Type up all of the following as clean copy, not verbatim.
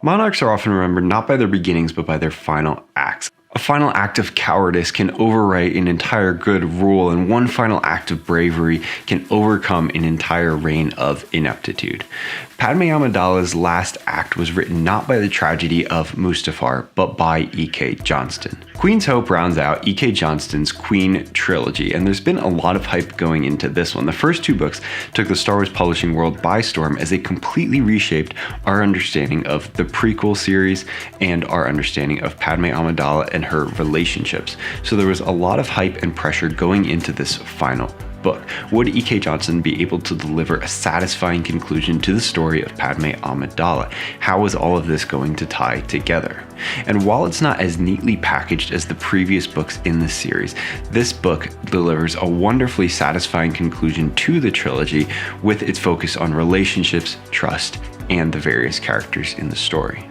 Monarchs are often remembered not by their beginnings, but by their final acts. A final act of cowardice can overwrite an entire good rule, and one final act of bravery can overcome an entire reign of ineptitude. Padme Amidala's last act was written not by the tragedy of Mustafar, but by E.K. Johnston. Queen's Hope rounds out E.K. Johnston's Queen trilogy, and there's been a lot of hype going into this one. The first two books took the Star Wars publishing world by storm as they completely reshaped our understanding of the prequel series and our understanding of Padme Amidala and her relationships. So there was a lot of hype and pressure going into this final book. Would E.K. Johnston be able to deliver a satisfying conclusion to the story of Padme Amidala? How was all of this going to tie together? And while it's not as neatly packaged as the previous books in the series, this book delivers a wonderfully satisfying conclusion to the trilogy with its focus on relationships, trust, and the various characters in the story.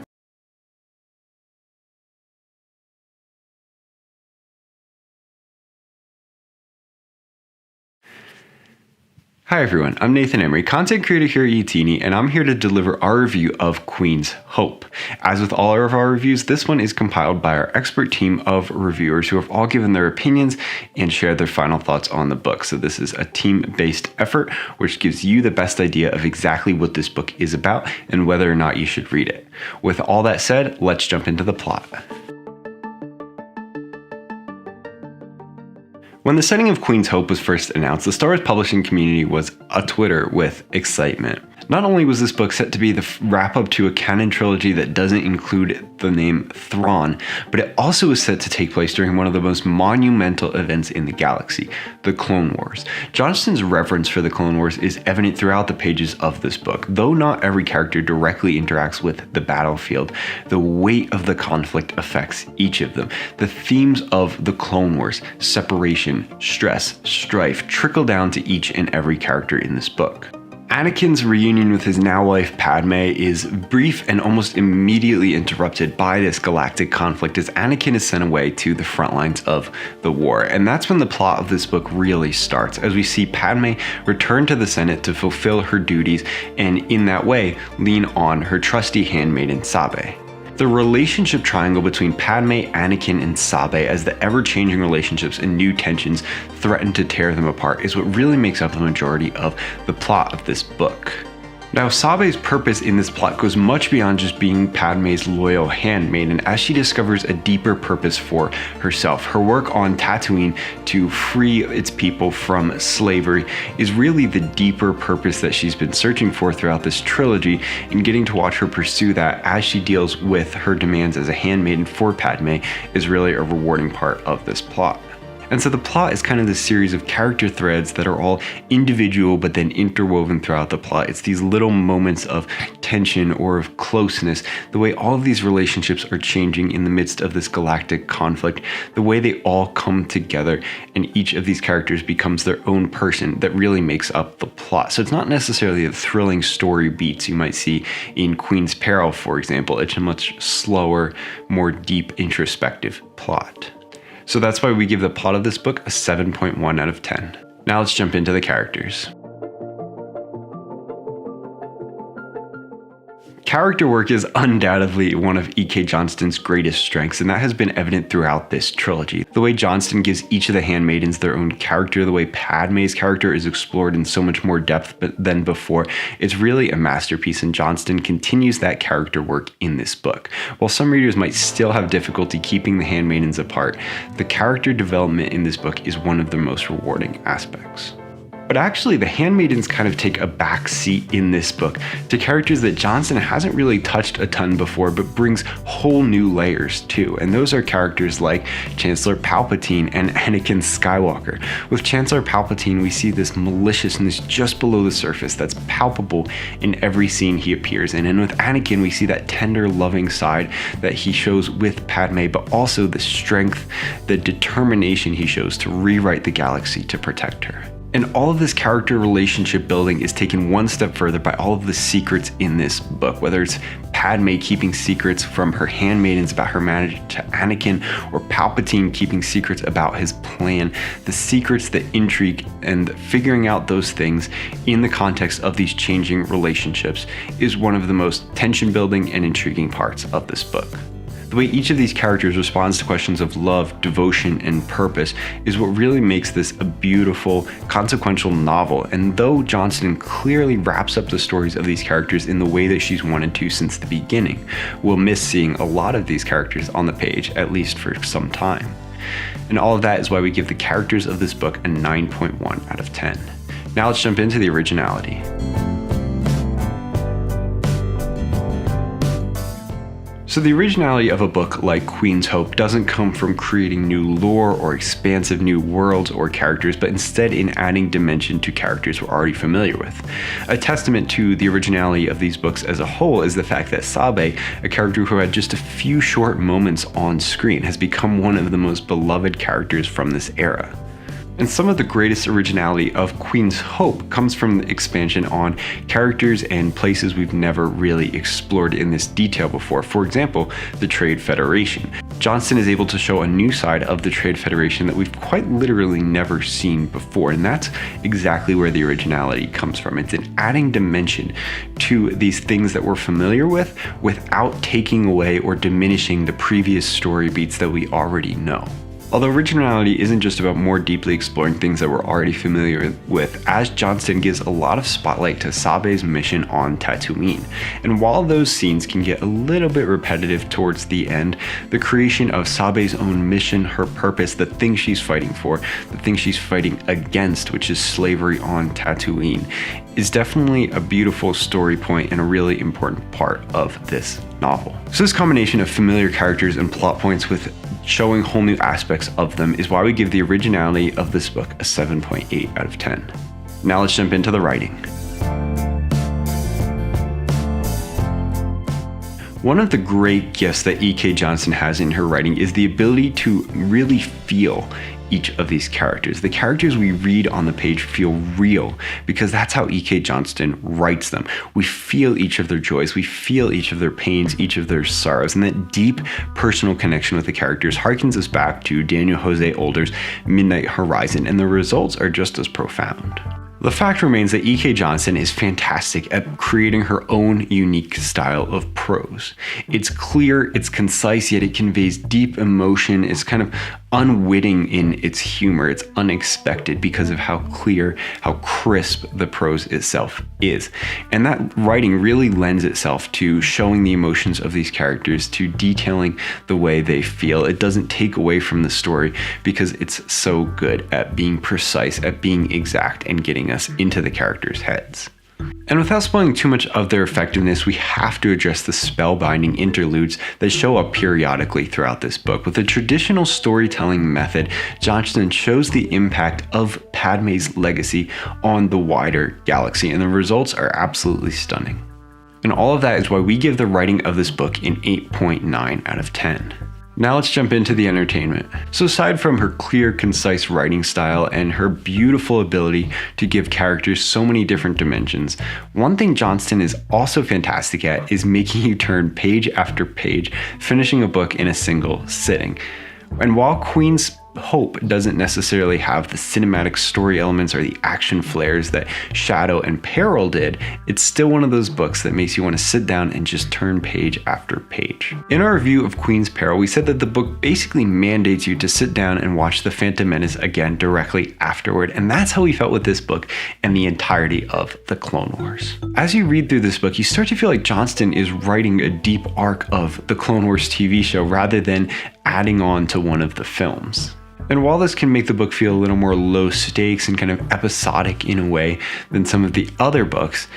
Hi everyone, I'm Nathan Emery, content creator here at Youtini, and I'm here to deliver our review of Queen's Hope. As with all of our reviews, this one is compiled by our expert team of reviewers who have all given their opinions and shared their final thoughts on the book. So this is a team-based effort, which gives you the best idea of exactly what this book is about and whether or not you should read it. With all that said, let's jump into the plot. When the setting of Queen's Hope was first announced, the Star Wars publishing community was a-Twitter with excitement. Not only was this book set to be the wrap-up to a canon trilogy that doesn't include the name Thrawn, but it also was set to take place during one of the most monumental events in the galaxy, the Clone Wars. Johnston's reverence for the Clone Wars is evident throughout the pages of this book. Though not every character directly interacts with the battlefield, the weight of the conflict affects each of them. The themes of the Clone Wars, separation, stress, strife, trickle down to each and every character in this book. Anakin's reunion with his now wife Padme is brief and almost immediately interrupted by this galactic conflict as Anakin is sent away to the front lines of the war. And that's when the plot of this book really starts, as we see Padme return to the Senate to fulfill her duties and in that way lean on her trusty handmaiden Sabe. The relationship triangle between Padme, Anakin, and Sabe as the ever-changing relationships and new tensions threaten to tear them apart is what really makes up the majority of the plot of this book. Now, Sabe's purpose in this plot goes much beyond just being Padme's loyal handmaiden, as she discovers a deeper purpose for herself. Her work on Tatooine to free its people from slavery is really the deeper purpose that she's been searching for throughout this trilogy, and getting to watch her pursue that as she deals with her demands as a handmaiden for Padme is really a rewarding part of this plot. And so the plot is kind of this series of character threads that are all individual but then interwoven throughout the plot. It's these little moments of tension or of closeness, the way all of these relationships are changing in the midst of this galactic conflict, the way they all come together and each of these characters becomes their own person that really makes up the plot. So it's not necessarily the thrilling story beats you might see in Queen's Peril, for example. It's a much slower, more deep, introspective plot. So that's why we give the plot of this book a 7.1 out of 10. Now let's jump into the characters. Character work is undoubtedly one of E.K. Johnston's greatest strengths, and that has been evident throughout this trilogy. The way Johnston gives each of the handmaidens their own character, the way Padme's character is explored in so much more depth than before, it's really a masterpiece, and Johnston continues that character work in this book. While some readers might still have difficulty keeping the handmaidens apart, the character development in this book is one of the most rewarding aspects. But actually, the handmaidens kind of take a back seat in this book to characters that Johnston hasn't really touched a ton before, but brings whole new layers to. And those are characters like Chancellor Palpatine and Anakin Skywalker. With Chancellor Palpatine, we see this maliciousness just below the surface that's palpable in every scene he appears in. And with Anakin, we see that tender, loving side that he shows with Padme, but also the strength, the determination he shows to rewrite the galaxy to protect her. And all of this character relationship building is taken one step further by all of the secrets in this book, whether it's Padme keeping secrets from her handmaidens about her marriage to Anakin, or Palpatine keeping secrets about his plan, the secrets that intrigue and figuring out those things in the context of these changing relationships is one of the most tension-building and intriguing parts of this book. The way each of these characters responds to questions of love, devotion, and purpose is what really makes this a beautiful, consequential novel. And though Johnston clearly wraps up the stories of these characters in the way that she's wanted to since the beginning, we'll miss seeing a lot of these characters on the page, at least for some time. And all of that is why we give the characters of this book a 9.1 out of 10. Now let's jump into the originality. So the originality of a book like Queen's Hope doesn't come from creating new lore or expansive new worlds or characters, but instead in adding dimension to characters we're already familiar with. A testament to the originality of these books as a whole is the fact that Sabe, a character who had just a few short moments on screen, has become one of the most beloved characters from this era. And some of the greatest originality of Queen's Hope comes from the expansion on characters and places we've never really explored in this detail before. For example, the Trade Federation. Johnston is able to show a new side of the Trade Federation that we've quite literally never seen before, and that's exactly where the originality comes from. It's in adding dimension to these things that we're familiar with without taking away or diminishing the previous story beats that we already know. Although originality isn't just about more deeply exploring things that we're already familiar with, as Johnston gives a lot of spotlight to Sabe's mission on Tatooine. And while those scenes can get a little bit repetitive towards the end, the creation of Sabe's own mission, her purpose, the thing she's fighting for, the thing she's fighting against, which is slavery on Tatooine, is definitely a beautiful story point and a really important part of this novel. So this combination of familiar characters and plot points with showing whole new aspects of them is why we give the originality of this book a 7.8 out of 10. Now let's jump into the writing. One of the great gifts that E.K. Johnston has in her writing is the ability to really feel each of these characters. The characters we read on the page feel real because that's how E.K. Johnston writes them. We feel each of their joys, we feel each of their pains, each of their sorrows, and that deep personal connection with the characters harkens us back to Daniel Jose Older's Midnight Horizon, and the results are just as profound. The fact remains that E.K. Johnston is fantastic at creating her own unique style of prose. It's clear, it's concise, yet it conveys deep emotion. It's kind of unwitting in its humor. It's unexpected because of how clear, how crisp the prose itself is. And that writing really lends itself to showing the emotions of these characters, to detailing the way they feel. It doesn't take away from the story because it's so good at being precise, at being exact, and getting us into the characters' heads. And without spoiling too much of their effectiveness, we have to address the spellbinding interludes that show up periodically throughout this book. With a traditional storytelling method, Johnston shows the impact of Padme's legacy on the wider galaxy, and the results are absolutely stunning. And all of that is why we give the writing of this book an 8.9 out of 10. Now let's jump into the entertainment. So aside from her clear, concise writing style and her beautiful ability to give characters so many different dimensions, one thing Johnston is also fantastic at is making you turn page after page, finishing a book in a single sitting. And while Queen's Hope doesn't necessarily have the cinematic story elements or the action flares that Shadow and Peril did, it's still one of those books that makes you want to sit down and just turn page after page. In our review of Queen's Peril, we said that the book basically mandates you to sit down and watch The Phantom Menace again directly afterward, and that's how we felt with this book and the entirety of the Clone Wars. As you read through this book, you start to feel like Johnston is writing a deep arc of the Clone Wars TV show rather than adding on to one of the films. And while this can make the book feel a little more low stakes and kind of episodic in a way than some of the other books,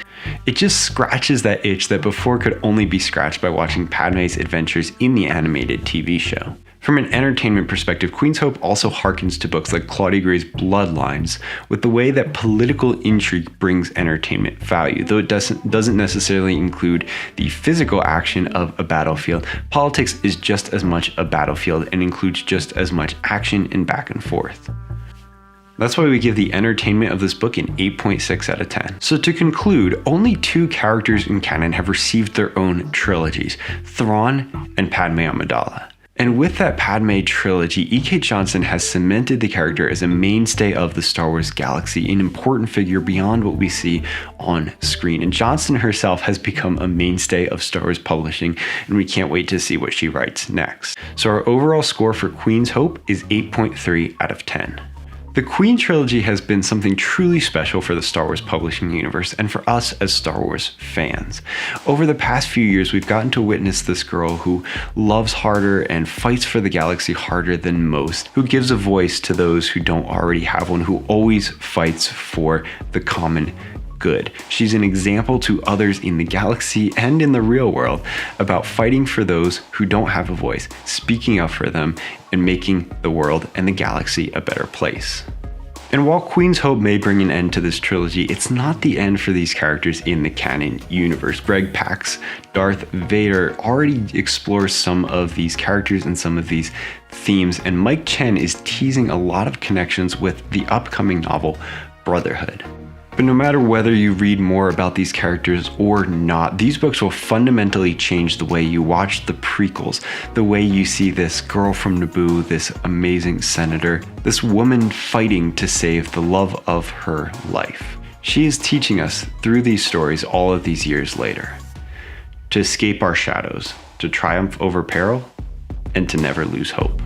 it just scratches that itch that before could only be scratched by watching Padme's adventures in the animated TV show. From an entertainment perspective, Queen's Hope also harkens to books like Claudia Gray's Bloodlines, with the way that political intrigue brings entertainment value. Though it doesn't necessarily include the physical action of a battlefield, politics is just as much a battlefield and includes just as much action and back and forth. That's why we give the entertainment of this book an 8.6 out of 10. So to conclude, only 2 characters in canon have received their own trilogies, Thrawn and Padme Amidala. And with that Padme trilogy, E.K. Johnston has cemented the character as a mainstay of the Star Wars galaxy, an important figure beyond what we see on screen. And Johnston herself has become a mainstay of Star Wars publishing, and we can't wait to see what she writes next. So our overall score for Queen's Hope is 8.3 out of 10. The Queen trilogy has been something truly special for the Star Wars publishing universe and for us as Star Wars fans. Over the past few years, we've gotten to witness this girl who loves harder and fights for the galaxy harder than most, who gives a voice to those who don't already have one, who always fights for the common good. She's an example to others in the galaxy and in the real world about fighting for those who don't have a voice, speaking up for them, and making the world and the galaxy a better place. And while Queen's Hope may bring an end to this trilogy, it's not the end for these characters in the canon universe. Greg Pak's Darth Vader already explores some of these characters and some of these themes, and Mike Chen is teasing a lot of connections with the upcoming novel Brotherhood. But no matter whether you read more about these characters or not, these books will fundamentally change the way you watch the prequels, the way you see this girl from Naboo, this amazing senator, this woman fighting to save the love of her life. She is teaching us through these stories all of these years later to escape our shadows, to triumph over peril, and to never lose hope.